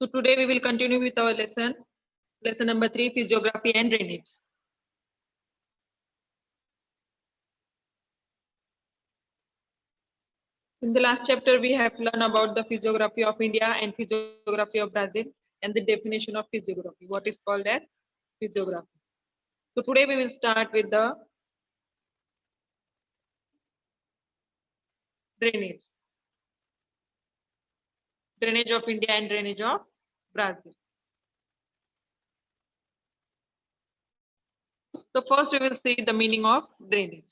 So today we will continue with our lesson number 3, physiography and drainage. In the last chapter, we have learned about the physiography of India and physiography of Brazil and the definition of physiography, what is called as physiography. So today we will start with the drainage. Drainage of India and drainage of Brazil. So first we will see the meaning of drainage.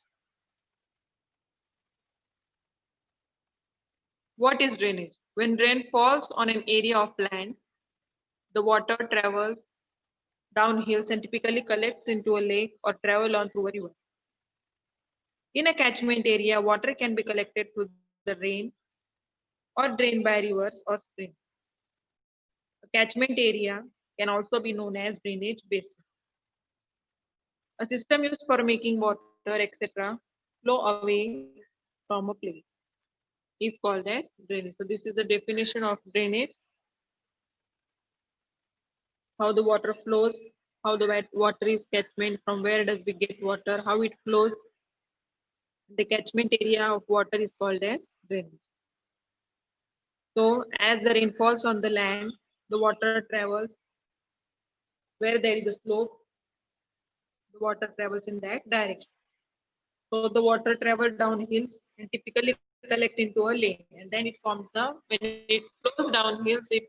What is drainage? When rain falls on an area of land, the water travels down hills and typically collects into a lake or travel on through a river. In a catchment area, water can be collected through the rain or drained by rivers or springs. A catchment area can also be known as drainage basin. A system used for making water, etc., flow away from a place is called as drainage. So this is the definition of drainage. How the water flows, how the water is catchment, from where does we get water, how it flows. The catchment area of water is called as drainage. So as the rain falls on the land, the water travels where there is a slope, the water travels in that direction. So the water travels down hills and typically collect into a lake, and then it forms the, when it flows down hills, it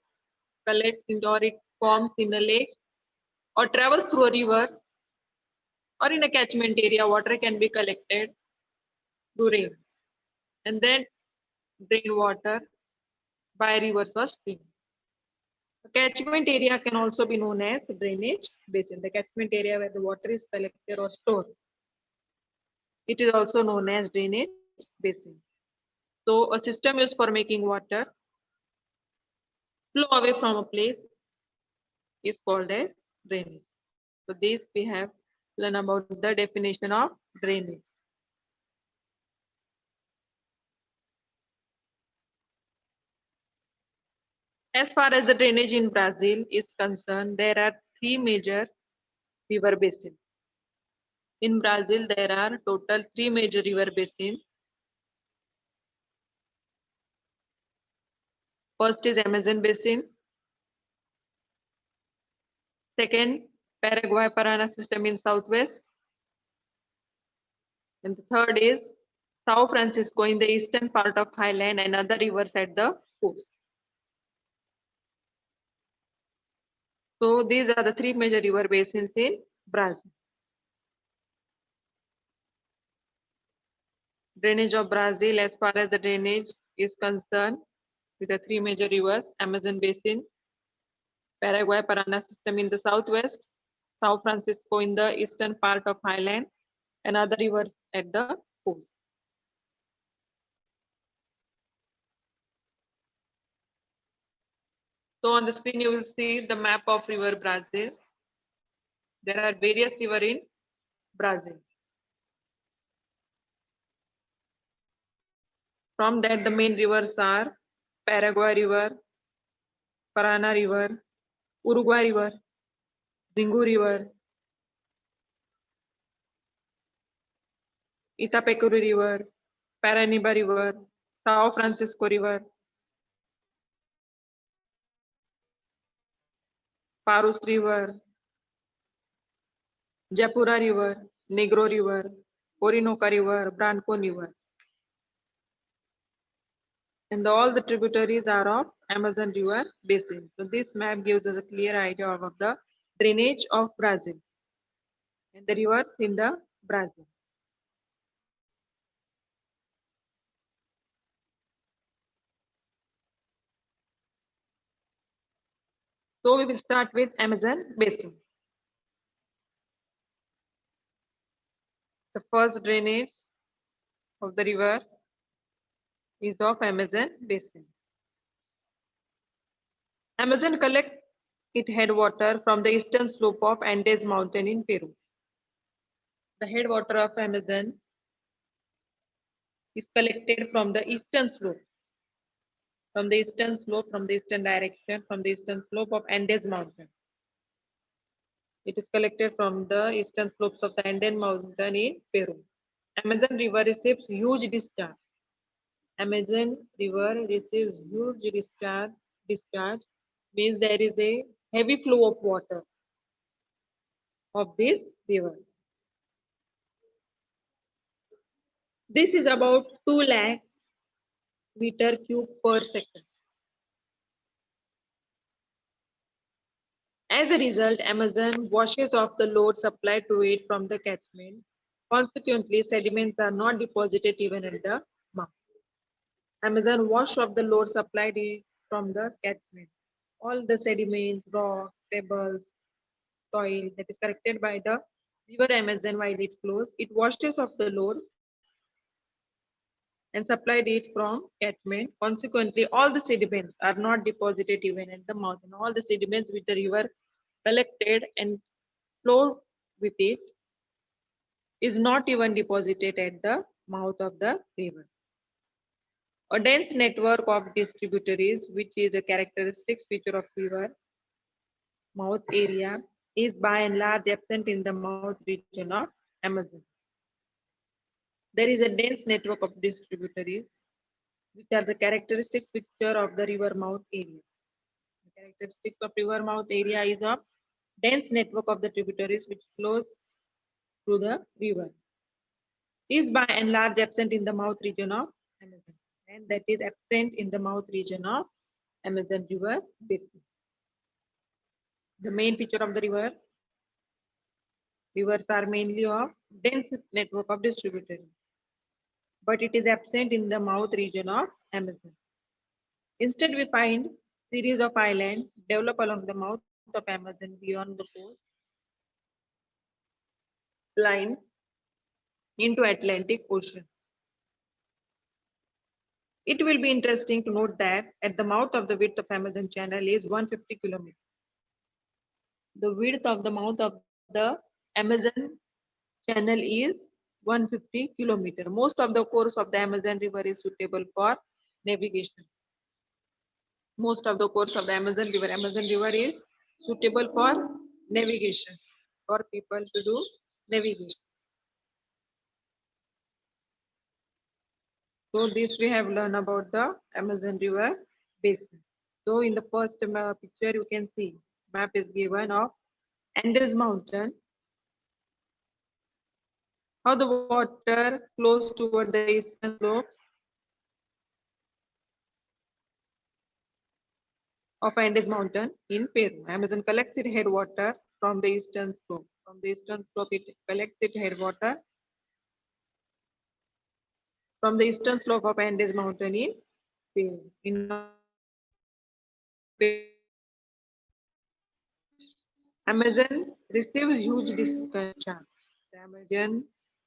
collects into, or it forms in a lake or travels through a river, or in a catchment area, water can be collected through rain and then drain water by rivers or streams. The catchment area can also be known as drainage basin, the catchment area where the water is collected or stored. It is also known as drainage basin. So a system used for making water flow away from a place is called as drainage. So this we have learned about the definition of drainage. As far as the drainage in Brazil is concerned, there are three major river basins. In Brazil, there are total three major river basins. First is Amazon Basin. Second, Paraguay-Parana system in southwest. And the third is São Francisco in the eastern part of highland and other rivers at the coast. So these are the three major river basins in Brazil. Drainage of Brazil, as far as the drainage is concerned, with the three major rivers, Amazon Basin, Paraguay-Parana system in the southwest, São Francisco in the eastern part of highlands, and other rivers at the coast. So on the screen, you will see the map of river Brazil. There are various rivers in Brazil. From that, the main rivers are Paraguay River, Parana River, Uruguay River, Xingu River, Itapecuru River, Paranaíba River, São Francisco River, Parus River, Japura River, Negro River, Orinoco River, Branco River. And all the tributaries are of Amazon River basin. So this map gives us a clear idea of the drainage of Brazil and the rivers in the Brazil. So we will start with Amazon basin. The first drainage of the river is of Amazon basin. Amazon collects its headwater from the eastern slope of Andes mountain in Peru. The headwater of Amazon is collected from the eastern slope from the eastern slope, from the eastern direction, from the eastern slope of Andes Mountain. It is collected from the eastern slopes of the Andes Mountain in Peru. Amazon River receives huge discharge. Amazon River receives huge discharge means there is a heavy flow of water of this river. This is about 2 lakh meter cube per second. As a result, Amazon washes off the load supplied to it from the catchment. Consequently, sediments are not deposited even at the mouth. Amazon wash off the load supplied from the catchment. All the sediments, rocks, pebbles, soil that is collected by the river Amazon while it flows, it washes off the load and supplied it from catchment. Consequently, all the sediments are not deposited even at the mouth. And all the sediments which the river collected and flowed with it is not even deposited at the mouth of the river. A dense network of distributaries, which is a characteristic feature of river mouth area, is by and large absent in the mouth region of Amazon. There is a dense network of distributaries, which are the characteristic feature of the river mouth area. The characteristics of river mouth area is a dense network of the tributaries which flows through the river. Is by and large absent in the mouth region of Amazon, and that is absent in the mouth region of Amazon river basin. The main feature of the rivers are mainly of dense network of distributaries, but it is absent in the mouth region of Amazon. Instead, we find series of islands develop along the mouth of Amazon beyond the coast line into Atlantic Ocean. It will be interesting to note that at the mouth of the width of Amazon channel is 150 kilometers. The width of the mouth of the Amazon channel is 150 kilometers. Most of the course of the Amazon river is suitable for navigation. Most of the course of the Amazon river is suitable for navigation, for people to do navigation. So this we have learned about the Amazon river basin. So in the first picture you can see map is given of Andes Mountain, how the water flows toward the eastern slopes of Andes Mountain in Peru. Amazon collects its headwater from the eastern slope. From the eastern slope, it collects its headwater from the eastern slope of Andes Mountain in Peru. Amazon receives huge discharge. The Amazon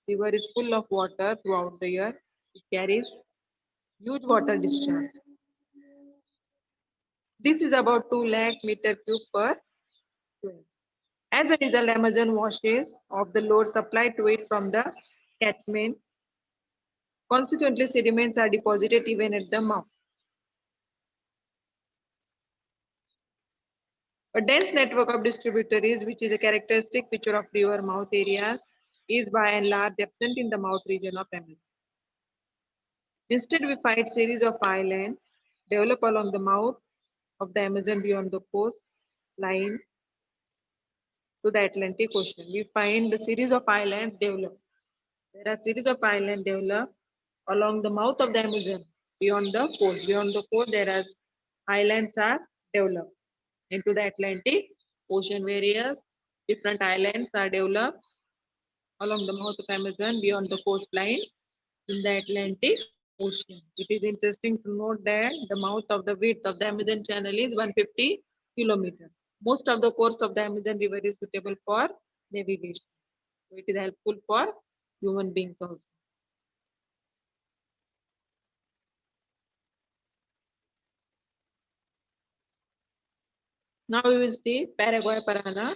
river is full of water throughout the year. It carries huge water discharge. This is about 2 lakh meter cube per square. As a result, Amazon washes off the load supplied to it from the catchment. Consequently, sediments are deposited even at the mouth. A dense network of distributaries, which is a characteristic feature of river mouth areas, is by and large absent in the mouth region of Amazon. Instead, we find series of islands develop along the mouth of the Amazon beyond the coast line to the Atlantic Ocean. We find the series of islands develop. There are series of islands developed along the mouth of the Amazon beyond the coast. Beyond the coast, there are islands are developed into the Atlantic Ocean. Various different islands are developed along the mouth of Amazon beyond the coastline in the Atlantic Ocean. It is interesting to note that the mouth of the width of the Amazon channel is 150 kilometers. Most of the course of the Amazon river is suitable for navigation. So it is helpful for human beings also. Now we will see Paraguay-Parana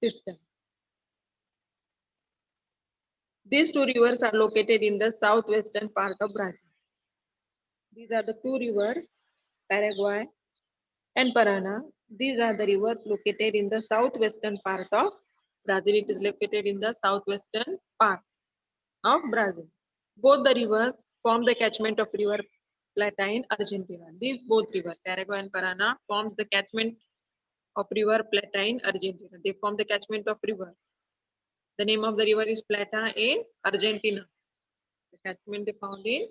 system. These two rivers are located in the southwestern part of Brazil. These are the two rivers, Paraguay and Parana. These are the rivers located in the southwestern part of Brazil. It is located in the southwestern part of Brazil. Both the rivers form the catchment of River Plata in Argentina. These both rivers, Paraguay and Parana, forms the catchment of River Plata in Argentina. They form the catchment of river. The name of the river is Plata in Argentina. The catchment they found in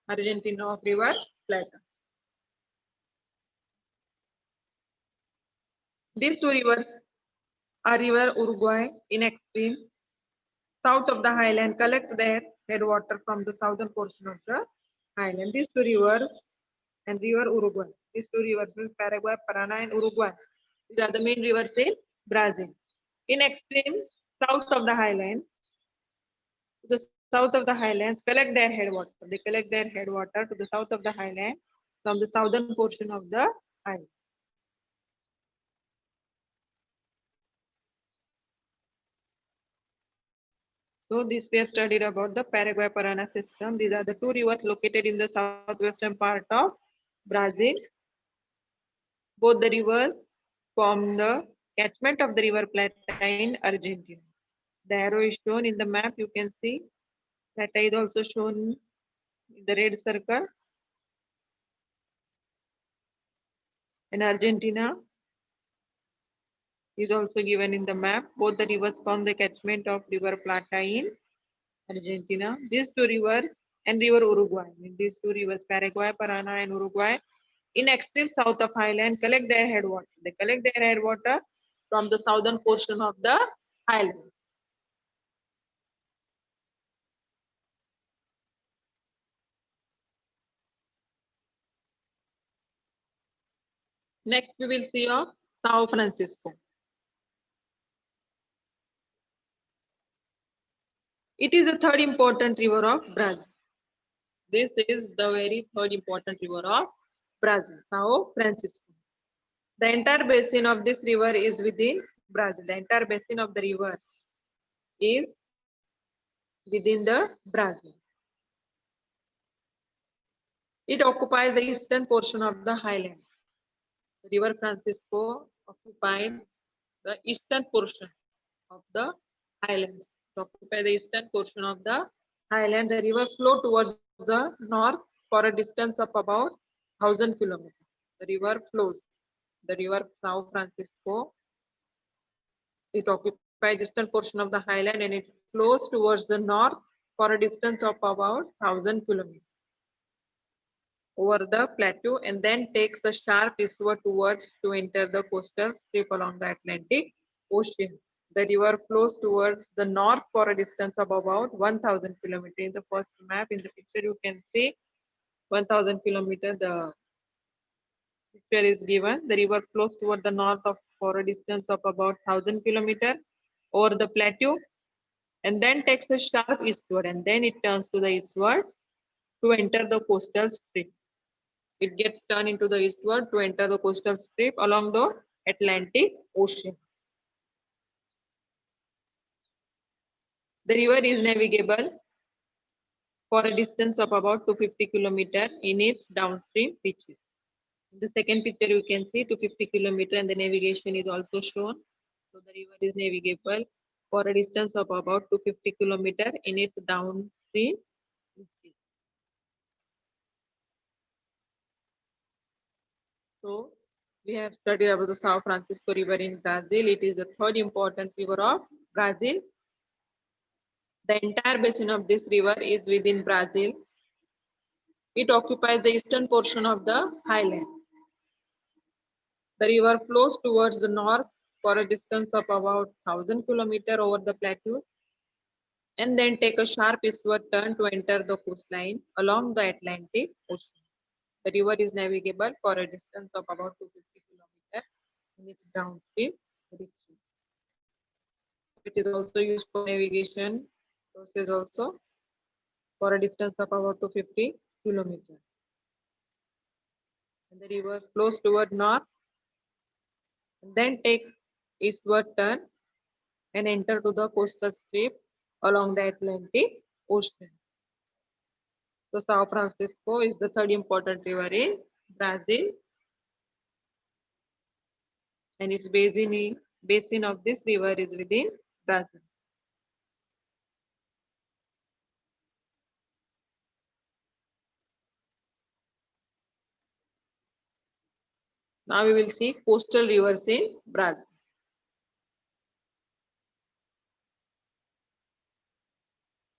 Argentina of River Plata. These two rivers are River Uruguay in extreme south of the highland collects their headwater from the southern portion of the highland. These two rivers and River Uruguay. These two rivers means Paraguay, Parana, and Uruguay. These are the main rivers in Brazil. In extreme south of the highlands, to the south of the highlands, collect their headwater. They collect their headwater to the south of the highland from the southern portion of the highland. So this we have studied about the Paraguay Parana system. These are the two rivers located in the southwestern part of Brazil. Both the rivers form the catchment of the River Plata in Argentina. The arrow is shown in the map. You can see Plata is also shown in the red circle. And Argentina is also given in the map. Both the rivers form the catchment of River Plata in Argentina. These two rivers and River Uruguay, these two rivers, Paraguay, Parana, and Uruguay, in extreme south of highland, collect their headwater. They collect their headwater from the southern portion of the highland. Next, we will see of Sao Francisco. It is the third important river of Brazil. This is the very third important river of Brazil, Sao Francisco. The entire basin of this river is within Brazil. The entire basin of the river is within the Brazil. It occupies the eastern portion of the highland. The river Francisco occupied the eastern portion of the highlands. To occupy the eastern portion of the highland, the river flows towards the north for a distance of about 1,000 kilometers. The river flows. The river Sao Francisco, it occupies the eastern portion of the highland and it flows towards the north for a distance of about 1,000 kilometers over the plateau and then takes a sharp eastward towards to enter the coastal strip along the Atlantic Ocean. The river flows towards the north for a distance of about 1,000 kilometers. In the first map, in the picture, you can see 1,000 kilometers. The picture is given. The river flows toward the north of for a distance of about 1,000 kilometers over the plateau and then takes a sharp eastward and then it turns to the eastward to enter the coastal strip. It gets turned into the eastward to enter the coastal strip along the Atlantic Ocean. The river is navigable for a distance of about 250 kilometers in its downstream reaches. In the second picture, you can see 250 kilometers and the navigation is also shown. So the river is navigable for a distance of about 250 kilometers in its downstream reaches. So we have studied about the Sao Francisco River in Brazil. It is the third important river of Brazil. The entire basin of this river is within Brazil. It occupies the eastern portion of the highland. The river flows towards the north for a distance of about 1,000 kilometers over the plateau and then take a sharp eastward turn to enter the coastline along the Atlantic Ocean. The river is navigable for a distance of about 250 kilometers in its downstream reaches. It is also used for navigation process also for a distance of about 250 kilometers. And the river flows toward north and then take eastward turn and enter to the coastal strip along the Atlantic Ocean. So Sao Francisco is the third important river in Brazil, and its basin of this river is within Brazil. Now we will see coastal rivers in Brazil.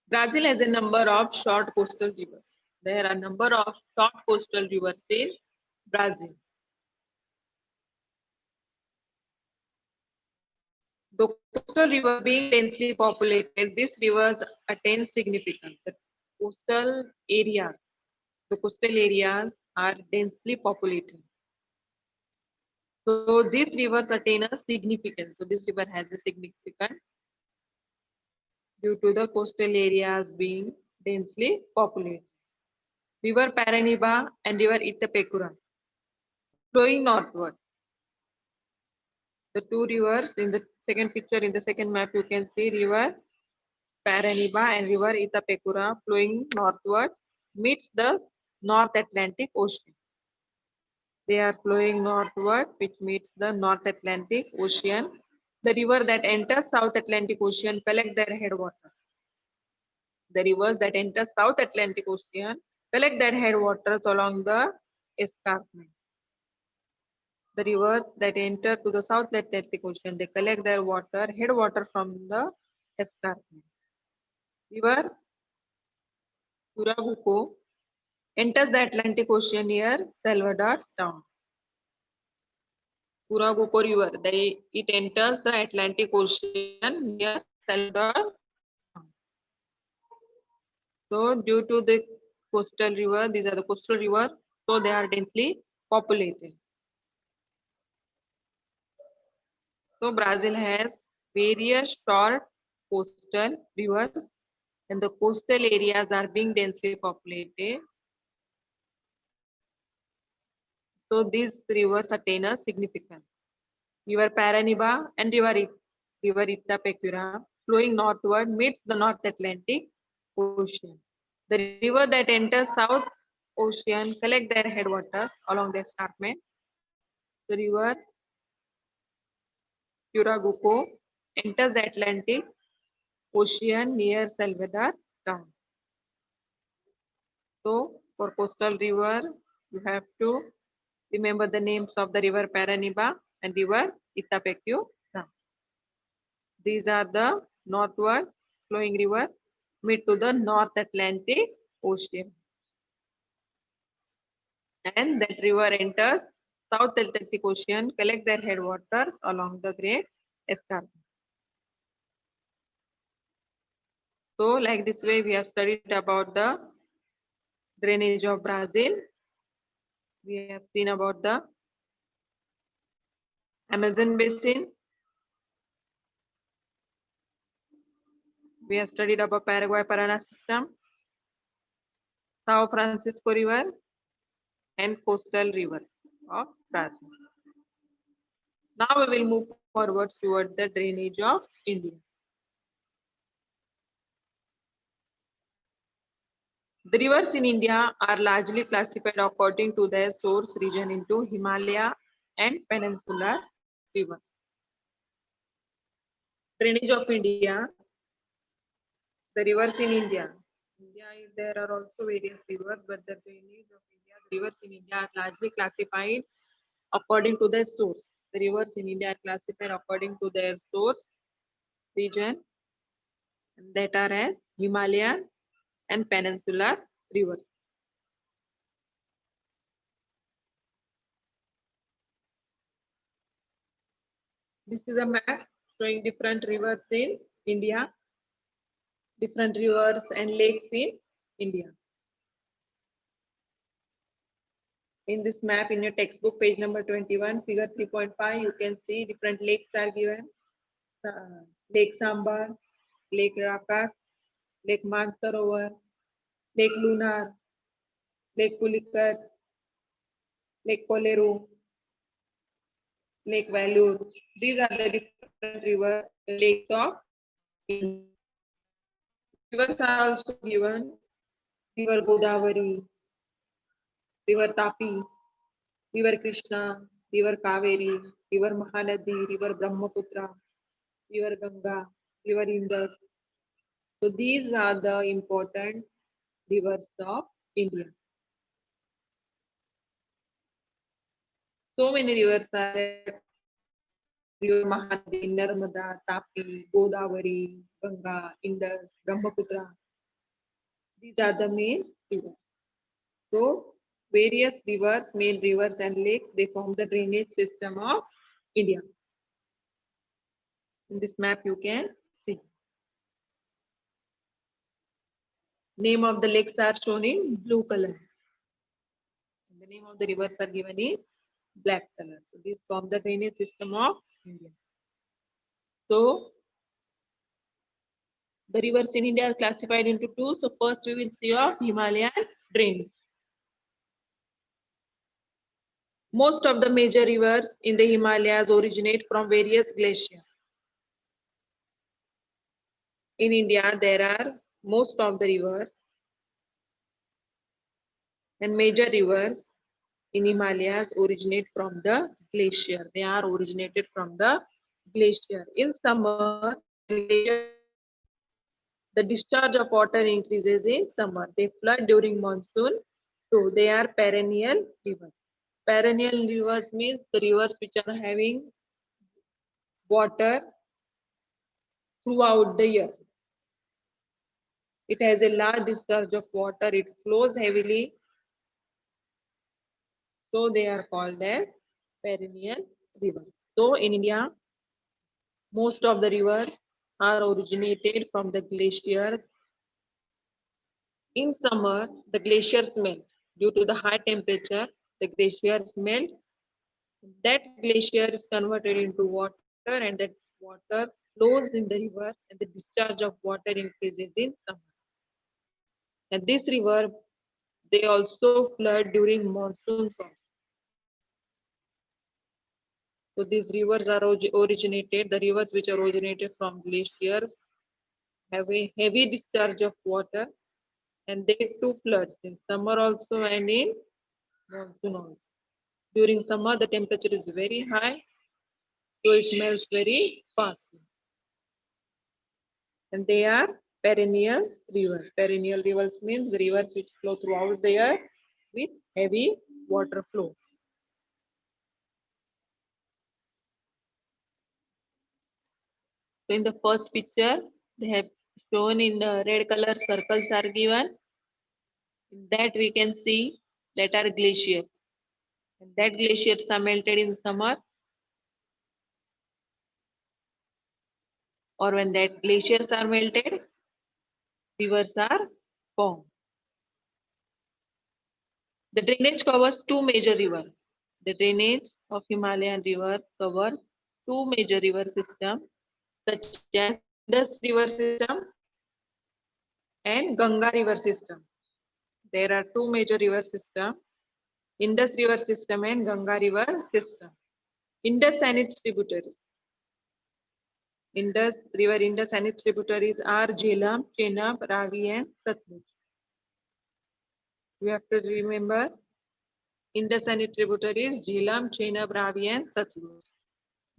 Brazil has a number of short coastal rivers. There are a number of short coastal rivers in Brazil. The coastal river being densely populated, these rivers attain significance. The coastal areas are densely populated. So these rivers attain a significance. So this river has a significance due to the coastal areas being densely populated. River Paraniba and River Itapecura flowing northward. The two rivers in the second picture, in the second map, you can see River Paraniba and River Itapecura flowing northwards meets the North Atlantic Ocean. They are flowing northward, which meets the North Atlantic Ocean. The river that enters South Atlantic Ocean collect their headwater. The rivers that enter South Atlantic Ocean collect their headwaters along the escarpment. The rivers that enter to the South Atlantic Ocean, they collect their headwater from the escarpment. River Uraguco enters the Atlantic Ocean near Salvador town. Uraguco River, it enters the Atlantic Ocean near Salvador town. So due to the coastal river, these are the coastal river, so they are densely populated. So Brazil has various short coastal rivers, and the coastal areas are being densely populated. So these rivers attain a significance. River Paraniba and River Itapecura flowing northward meets the North Atlantic Ocean. The river that enters South Ocean collect their headwaters along the escarpment. The river Uraguco enters the Atlantic Ocean near Salvador town. So for coastal river, you have to remember the names of the river Paraniba and river Itapecura. These are the northward flowing rivers meet to the North Atlantic Ocean. And that river enters South Atlantic Ocean, collect their headwaters along the Great Escarpment. So like this way, we have studied about the drainage of Brazil. We have seen about the Amazon Basin. We have studied about Paraguay-Parana system, Sao Francisco River, and coastal rivers of Brazil. Now we will move forward toward the drainage of India. The rivers in India are largely classified according to their source region into Himalaya and peninsular rivers. Drainage of India. The rivers in India. There are also various rivers, but the drainage of India, the rivers in India are largely classified according to their source. The rivers in India are classified according to their source region, that are as Himalayan and peninsular rivers. This is a map showing different rivers in India, different rivers and lakes in India. In this map, in your textbook, page number 21, figure 3.5, you can see different lakes are given. Lake Sambar, Lake Rakas, Lake Mansarovar, Lake Lunar, Lake Pulikat, Lake Koleru, Lake Vellore. These are the different lakes of India. Rivers are also given river Godavari, river Tapi, river Krishna, river Kaveri, river Mahanadi, river Brahmaputra, river Ganga, river Indus. So these are the important rivers of India. So many rivers are there. River Mahanadi, Narmada, Tapi, Godavari, Ganga, Indus, Brahmaputra. These are the main rivers. So various rivers, main rivers and lakes, they form the drainage system of India. In this map you can see. Name of the lakes are shown in blue color. The name of the rivers are given in black color. So these form the drainage system of India. So the rivers in India are classified into two. So first we will see of Himalayan drainage. Most of the major rivers in the Himalayas originate from various glaciers. In India, there are most of the rivers and major rivers in Himalayas originate from the glacier. They are originated from the glacier. In summer, the discharge of water increases in summer. They flood during monsoon. So they are perennial rivers. Perennial rivers means the rivers which are having water throughout the year. It has a large discharge of water. It flows heavily. So they are called as perennial rivers. So in India, most of the rivers are originated from the glaciers. In summer, the glaciers melt. Due to the high temperature, the glaciers melt. That glacier is converted into water and that water flows in the river and the discharge of water increases in summer. And this river, they also flood during monsoons. So these rivers are originated, the rivers which are originated from glaciers have a heavy discharge of water and they too floods in summer also and in monsoon also. During summer, the temperature is very high, so it melts very fast. And they are perennial rivers. Perennial rivers means the rivers which flow throughout the year with heavy water flow. So in the first picture, they have shown in the red color circles are given. In that we can see that are glaciers. And that glaciers are melted in summer, or when that glaciers are melted, rivers are formed. The drainage covers two major rivers. The drainage of Himalayan rivers cover two major river systems such as Indus river system and Ganga river system. There are two major river systems, Indus river system and Ganga river system. Indus and its tributaries. Indus and its tributaries are Jhelum, Chenab, Ravi and Satluj. You have to remember Indus and its tributaries Jhelum, Chenab, Ravi and Satluj.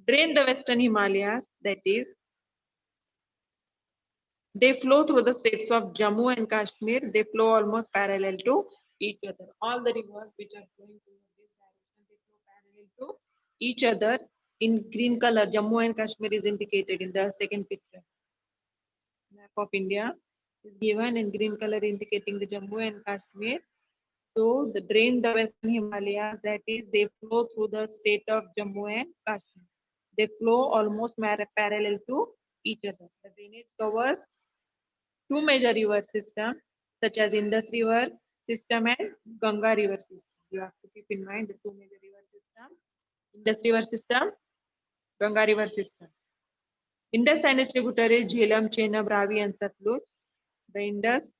Drain the western Himalayas, that is, they flow through the states of Jammu and Kashmir. They flow almost parallel to each other. All the rivers which are flowing towards this direction, they flow parallel to each other. In green color, Jammu and Kashmir is indicated in the second picture. Map of India is given in green color indicating the Jammu and Kashmir. So the drain the western Himalayas, that is, they flow through the state of Jammu and Kashmir. They flow almost parallel to each other. The drainage covers two major river systems such as Indus river system and Ganga river system. You have to keep in mind the two major river systems, Indus river system, Ganga river system. Indus and its tributaries Jhelum, Chenab, Ravi and Satluj. The Indus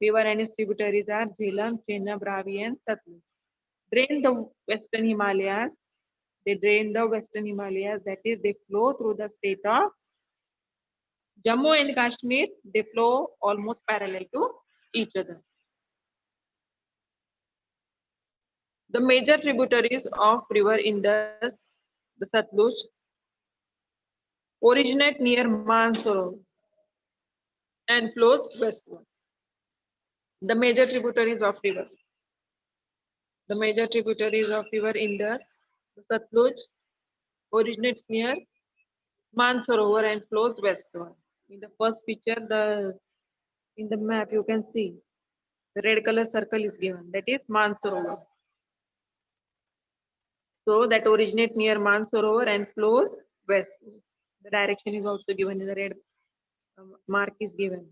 river and its tributaries are Jhelum, Chenab, Ravi and Satluj. Drain the western Himalayas. They drain the western Himalayas, that is, they flow through the state of Jammu and Kashmir. They flow almost parallel to each other. The major tributaries of river Indus, the Satluj, originate near Mansarovar and flows westward. The major tributaries of rivers. The major tributaries of river Indus, the Satluj, originates near Mansarovar and flows westward. In the first picture, in the map you can see the red color circle is given. That is Mansarovar. So that originates near Mansarovar and flows westward. The direction is also given in the red mark is given.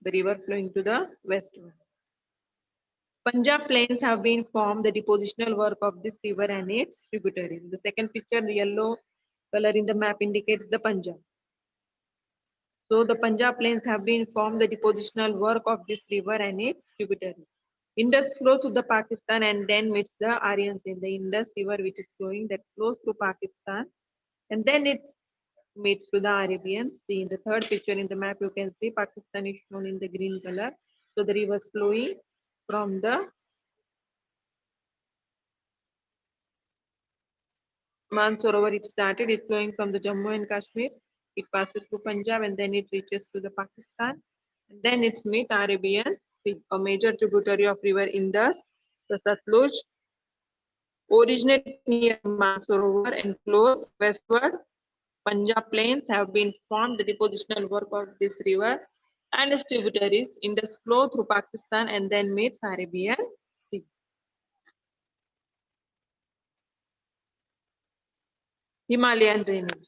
The river flowing to the westward. Punjab plains have been formed the depositional work of this river and its tributaries. The second picture, the yellow color in the map indicates the Punjab. So the Punjab plains have been formed the depositional work of this river and its tributaries. Indus flows through the Pakistan and then meets the Aryan Sea. The Indus river which is flowing that flows through Pakistan and then it meets to the Arabian Sea. In the third picture in the map you can see Pakistan is shown in the green color. So the river is flowing from the Mansarovar. It started, it's flowing from the Jammu and Kashmir. It passes through Punjab and then it reaches to the Pakistan. And then it's meet Arabian Sea, a major tributary of river Indus, the Satluj, originates near Mansarovar and flows westward. Punjab plains have been formed the depositional work of this river and its tributaries. Indus flow through Pakistan and then meets Arabian Sea. Himalayan drainage.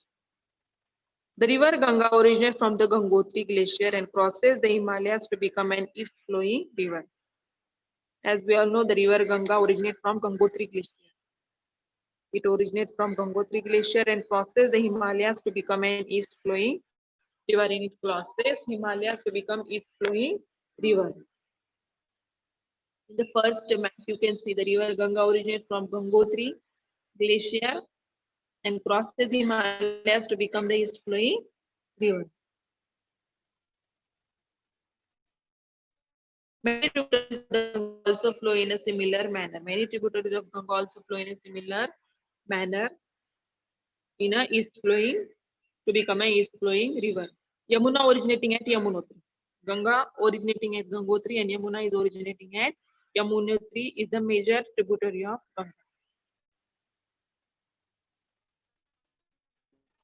The river Ganga originates from the Gangotri Glacier and crosses the Himalayas to become an east-flowing river. As we all know, the river Ganga originates from Gangotri Glacier. It originates from Gangotri Glacier and crosses the Himalayas to become an east-flowing river. And it crosses Himalayas to become east-flowing river. In the first map, you can see the river Ganga originates from Gangotri Glacier and crosses the Himalayas to become the east-flowing river. Many tributaries of the Ganga also flow in a similar manner. Many tributaries of Ganga also flow in a similar manner in a east flowing to become a east flowing river. Yamuna originating at Yamunotri. Ganga originating at Gangotri and Yamuna is originating at Yamunotri is the major tributary of Ganga.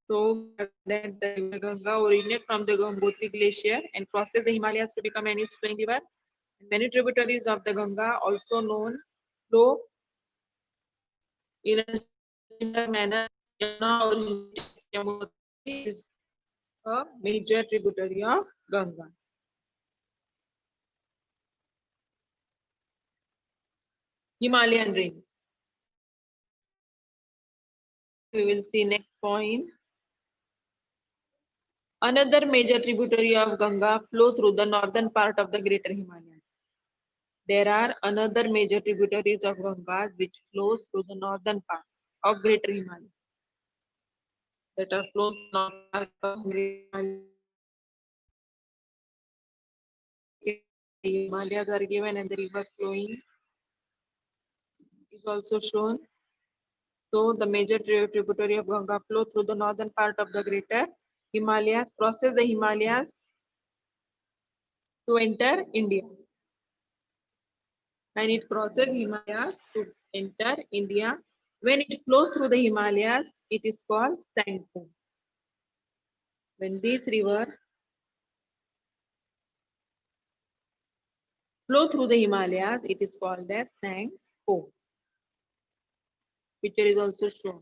So that the river Ganga originates from the Gangotri glacier and crosses the Himalayas to become an east flowing river. And many tributaries of the Ganga also known flow in a similar manner. Yamuna originating at Yamunotri is a major tributary of Ganga. Himalayan range. We will see next point. Another major tributary of Ganga flow through the northern part of the Greater Himalayas. There are another major tributaries of Ganga which flows through the northern part of Greater Himalayas. That are flows northern part of Greater Himalayas. Himalayas are given and the river flowing is also shown. So the major tributary of Ganga flow through the northern part of the Greater Himalayas, crosses the Himalayas to enter India. And it crosses Himalayas to enter India. When it flows through the Himalayas, it is called Sangpo. When this river flow through the Himalayas, it is called as Sangpo. Picture is also shown.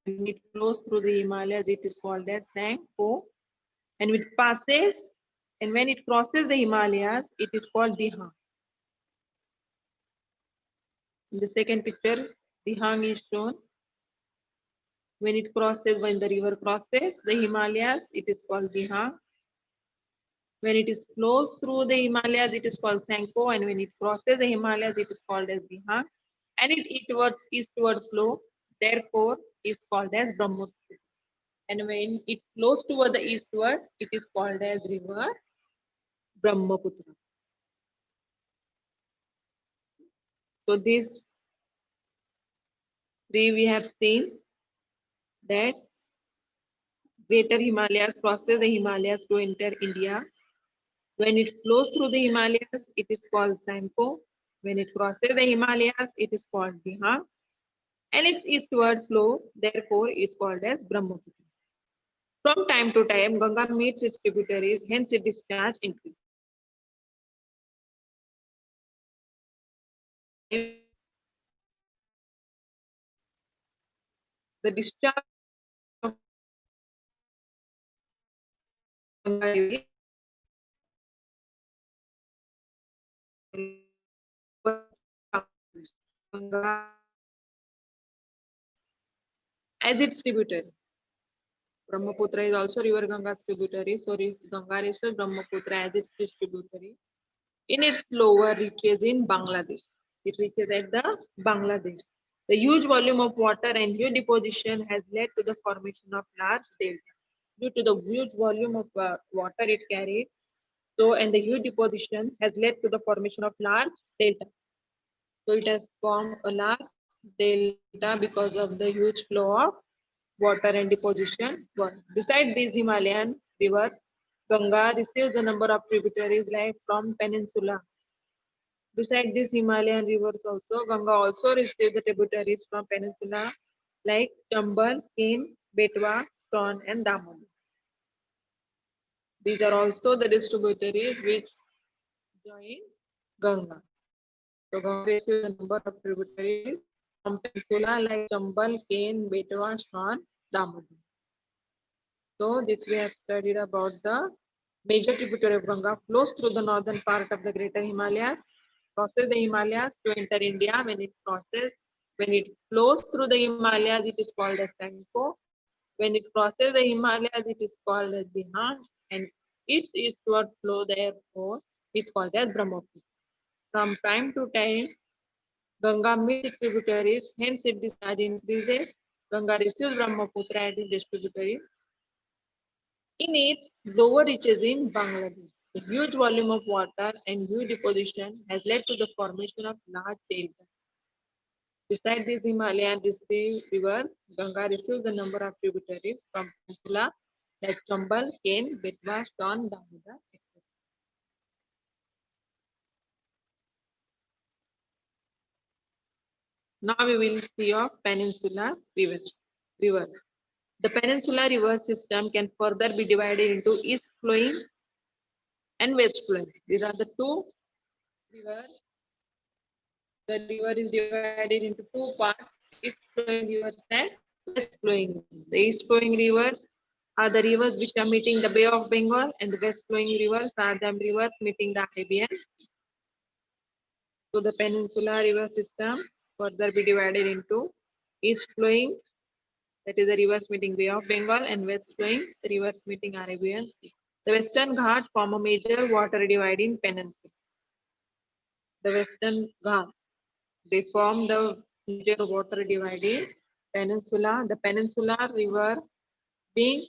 When it flows through the Himalayas, it is called as Sangpo. And it passes, and when it crosses the Himalayas, it is called Dihang. In the second picture, Dihang is shown. When it crosses, when the river crosses the Himalayas, it is called Dihang. When it is flows through the Himalayas, it is called Sangpo, and when it crosses the Himalayas, it is called as Dihang. And it eastward flow, therefore, is called as Brahmaputra. And when it flows toward the eastward, it is called as river Brahmaputra. So these three we have seen that Greater Himalayas crosses the Himalayas to enter India. When it flows through the Himalayas, it is called Sanko. When it crosses the Himalayas, it is called Bihar. And its eastward flow, therefore, is called as Brahmaputra. From time to time, Ganga meets its tributaries, hence its discharge increases. The discharge of Ganga as its tributary. Brahmaputra is also river Ganga's tributary, so Ganga reaches Brahmaputra as its tributary. In its lower reaches in Bangladesh. It reaches at the Bangladesh. The huge volume of water and huge deposition has led to the formation of large delta. Due to the huge volume of water it carried, so and the huge deposition has led to the formation of large delta. So it has formed a large delta because of the huge flow of water and deposition. Besides these Himalayan rivers, Ganga receives a number of tributaries like from peninsula. Besides these Himalayan rivers also, Ganga also receives the tributaries from peninsula like Chambal, Ken, Betwa, Son and Damodar. These are also the distributaries which join Ganga. So Ganga receives a number of tributaries from peninsula like Chambal, Ken, Betwa, Son, Damodar. So this we have studied about the major tributary of Ganga flows through the northern part of the greater Himalayas, crosses the Himalayas to enter India. When it flows through the Himalayas, it is called as Sanko. When it crosses the Himalayas, it is called as Bihar, and its eastward flow therefore is called as Brahmaputra. From time to time, Ganga meets its tributaries, hence its discharge increases. Ganga receives Brahmaputra as its distributary. In its lower reaches in Bangladesh, the huge volume of water and huge deposition has led to the formation of large deltas. Besides these Himalayan rivers, Ganga receives a number of tributaries from peninsula like Chambal, Ken, Betwa, Son, Damodar, etc. Now we will see of peninsular rivers. The peninsular river system can further be divided into east flowing and west flowing. These are the two rivers. The river is divided into two parts, east flowing rivers and west flowing. The east flowing rivers are the rivers which are meeting the Bay of Bengal, and the west flowing rivers are the rivers meeting the Arabian. So the peninsular river system further be divided into east flowing, that is the rivers meeting Bay of Bengal, and west flowing, the rivers meeting Arabian Sea. The Western Ghats form a major water dividing peninsula. The Western Ghats, they form the major water dividing peninsula. The peninsular river, being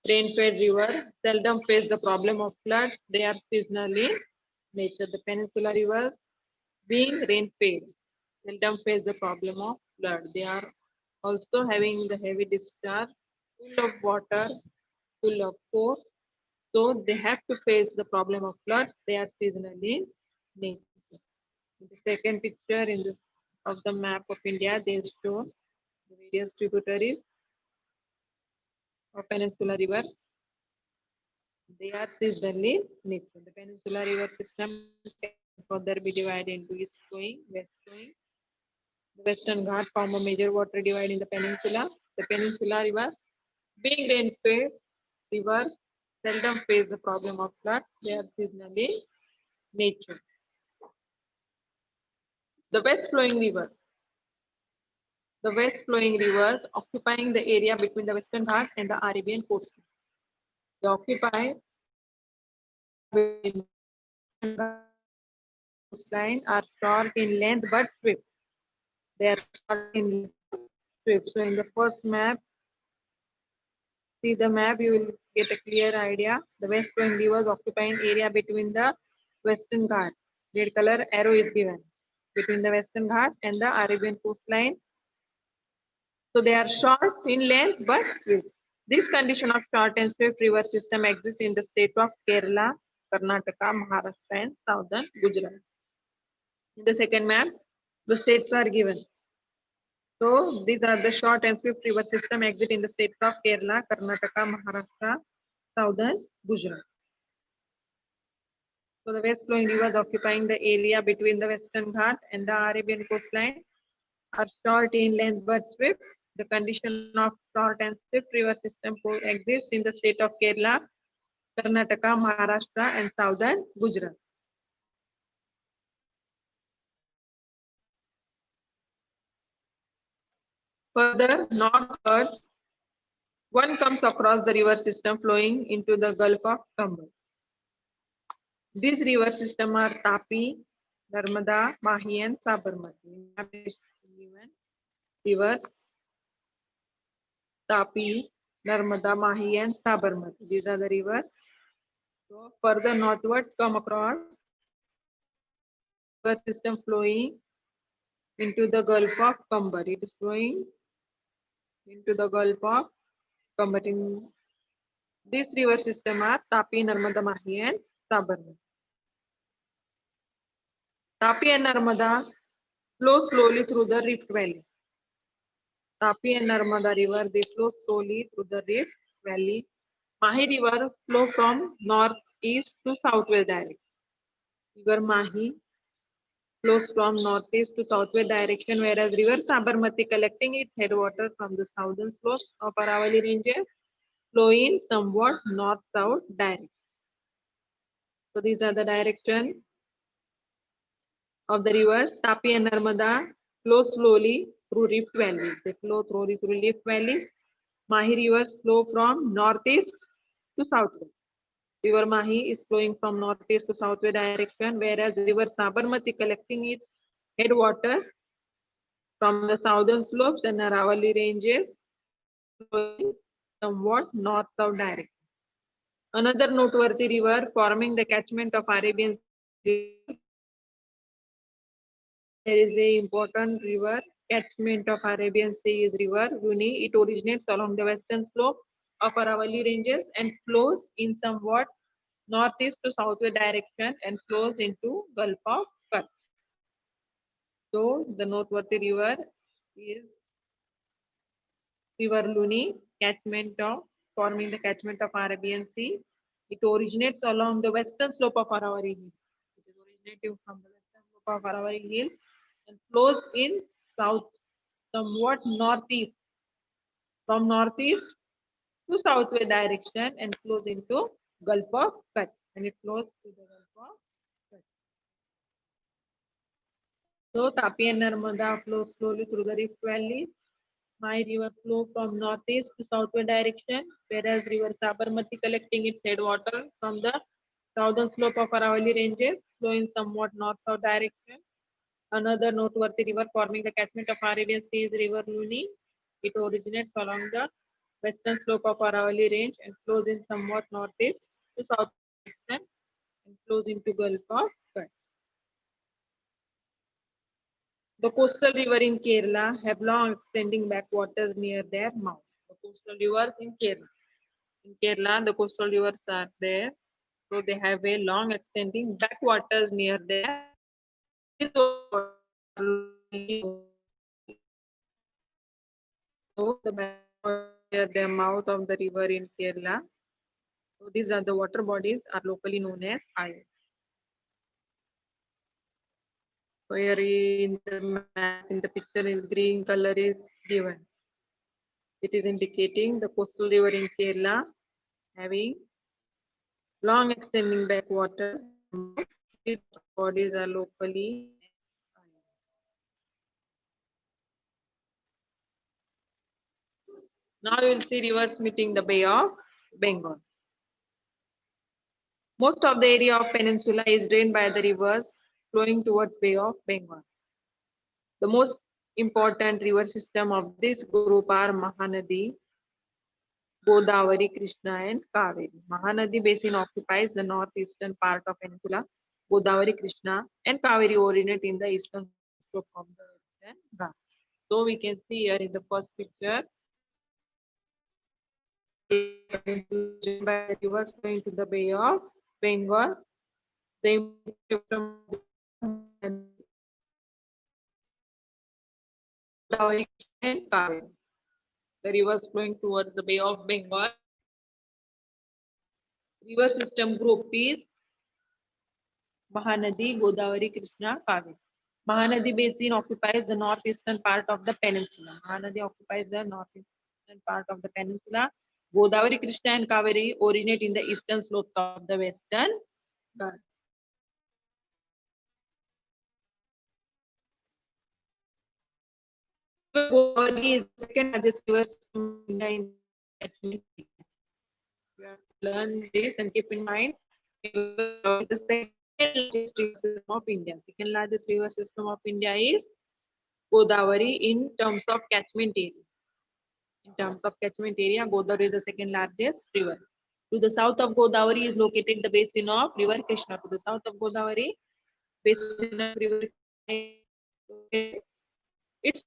rain-fed river, seldom face the problem of floods. They are seasonally nature. The peninsular rivers, being rain-fed, seldom face the problem of flood. They are also having the heavy discharge, full of water, full of force. So they have to face the problem of floods. They are seasonally nature. The second picture in this of the map of India, they show the various tributaries of Peninsula River. They are seasonally nature. The Peninsula River system can further be divided into east flowing, west flowing. The Western Ghat form a major water divide in the peninsula. The Peninsula River, being rain-fed rivers, seldom face the problem of flood. They are seasonally nature. The west flowing river. The west flowing rivers occupying the area between the Western Ghat and the Arabian coast. They occupy the coastline are short in length but swift. They are short in length, swift. So in the first map, see the map, you will get a clear idea. The west flowing rivers occupying area between the Western Ghat. Red color arrow is given. between the Western Ghats and the Arabian coastline. So they are short in length but swift. This condition of short and swift river system exists in the state of Kerala, Karnataka, Maharashtra, and southern Gujarat. In the second map, the states are given. So these are the short and swift river system exist in the states of Kerala, Karnataka, Maharashtra, southern Gujarat. So the west flowing rivers occupying the area between the Western Ghat and the Arabian coastline are short in length but swift. The condition of short and swift river system exists in the state of Kerala, Karnataka, Maharashtra, and southern Gujarat. Further northward, one comes across the river system flowing into the Gulf of Cambodge. These river systems are Tapi, Narmada, Mahi, and Sabarmati. Rivers Tapi, Narmada, Mahi, and Sabarmati. These are the rivers. So further northwards come across river system flowing into the Gulf of Cambodge. It is flowing into the Gulf of Cambodge. This river system are Tapi, Narmada, Mahi, and Sabarmati. Tapi and Narmada flow slowly through the Rift Valley. Tapi and Narmada river, they flow slowly through the Rift Valley. Mahi river flow from northeast to southwest direction. River Mahi flows from northeast to southwest direction, whereas river Sabarmati collecting its headwater from the southern slopes of Aravalli ranges flow in somewhat north-south direction. So these are the direction of the rivers. Tapi and Narmada flow slowly through Rift Valleys. They flow through Rift Valleys. Mahi rivers flow from northeast to southwest. River Mahi is flowing from northeast to southwest direction, whereas river Sabarmati collecting its headwaters from the southern slopes and Aravalli ranges flowing somewhat north-south direction. Another noteworthy river forming the catchment of Arabian Sea, there is a important river catchment of Arabian Sea is river Luni. It originates along the western slope of Aravalli ranges and flows in somewhat northeast to southwest direction and flows into Gulf of Kutch. So the noteworthy river is river Luni, catchment of forming the catchment of Arabian Sea. It originates along the western slope of Aravalli Hills. It is originating from the western slope of Aravalli Hills and flows in south, somewhat northeast, from northeast to southwest direction and flows into Gulf of Kutch. And it flows to the Gulf of Kutch. So Tapi and Narmada flow slowly through the Rift Valleys. Mahi river flow from northeast to southwest direction, whereas river Sabarmati collecting its headwater from the southern slope of Aravalli ranges, flow in somewhat north-south direction. Another noteworthy river forming the catchment of Arabian Sea is river Luni. It originates along the western slope of Aravalli range and flows in somewhat northeast to south direction and flows into Gulf of Kutch. The coastal river in Kerala have long extending backwaters near their mouth. The coastal rivers in Kerala. In Kerala, the coastal rivers are there. So they have a long extending backwaters near their so the backwaters near the mouth of the river in Kerala. So these are the water bodies are locally known as ayers. So here in the map, in the picture, in green color is given. It is indicating the coastal river in Kerala having long extending backwaters. These bodies are locally. Now we will see rivers meeting the Bay of Bengal. Most of the area of peninsula is drained by the rivers flowing towards Bay of Bengal. The most important river system of this group are Mahanadi, Godavari, Krishna, and Kaveri. Mahanadi basin occupies the northeastern part of peninsula. Godavari, Krishna, and Kaveri originate in the eastern slope of the Western Ghats. So we can see here in the first picture, by the rivers flowing to the Bay of Bengal. They from Godavari and Kaveri. The rivers flowing towards the Bay of Bengal. River system group is Mahanadi, Godavari, Krishna, Kaveri. Mahanadi basin occupies the northeastern part of the peninsula. Mahanadi occupies the northeastern part of the peninsula. Godavari, Krishna, and Kaveri originate in the eastern slopes of the Western Ghats. Godavari is the second largest river system in India in catchment area. You have to learn this and keep in mind the second largest river system of India. Second largest river system of India is Godavari in terms of catchment area. In terms of catchment area, Godavari is the second largest river. To the south of Godavari is located the basin of river Krishna. To the south of Godavari, basin of river Krishna. Its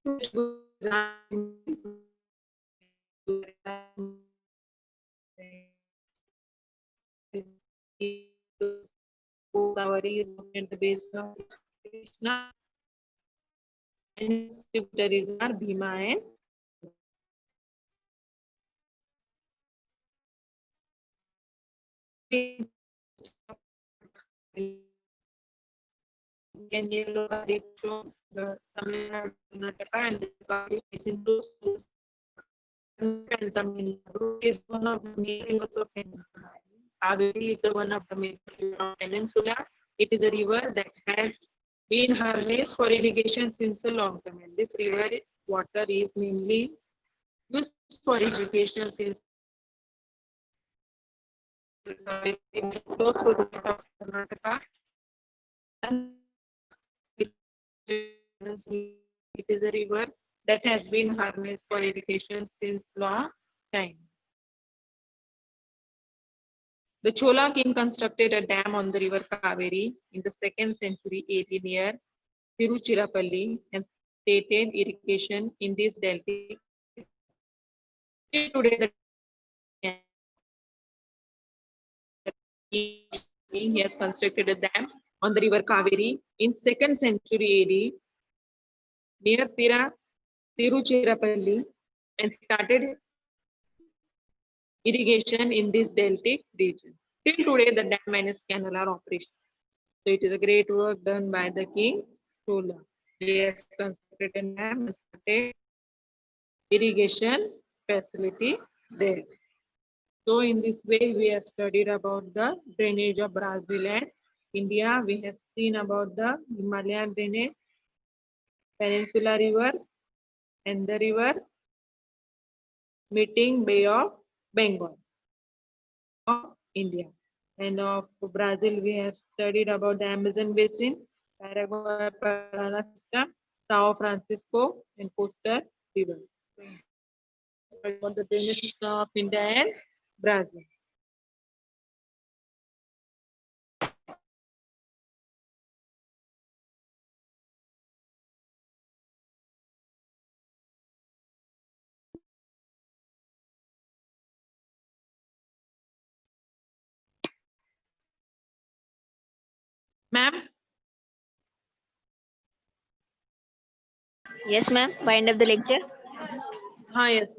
Godavari is located the basin of Krishna, and its tributaries are Bhima and can yellow card from the Tamil Nadu, Karnataka, and the card is into and Tamil Nadu is one of the main rivers of Peninsula. Kaveri is the one of the main rivers of Peninsula. It is a river that has been harnessed for irrigation since a long time. And this river water is mainly used for irrigation since close to the state of Karnataka. And it is a river that has been harnessed for irrigation since long time. The Chola king constructed a dam on the river Kaveri in the 2nd century AD near Tiruchirappalli and started irrigation in this delta. Today, he has constructed a dam on the river Kaveri in 2nd century AD near Tiruchirappalli and started irrigation in this deltic region. Till today, the dam and its canal are operational. So it is a great work done by the king Chola. He has constructed a dam and started irrigation facility there. So in this way, we have studied about the drainage of Brazil and India. We have seen about the Himalayan drainage, peninsula rivers, and the rivers meeting Bay of Bengal of India. And of Brazil, we have studied about the Amazon basin, Paraguay, Parana system, Sao Francisco, and coastal rivers. About the drainage system of India and Brazil. Ma'am? Yes, ma'am. Wind up the lecture. Yes.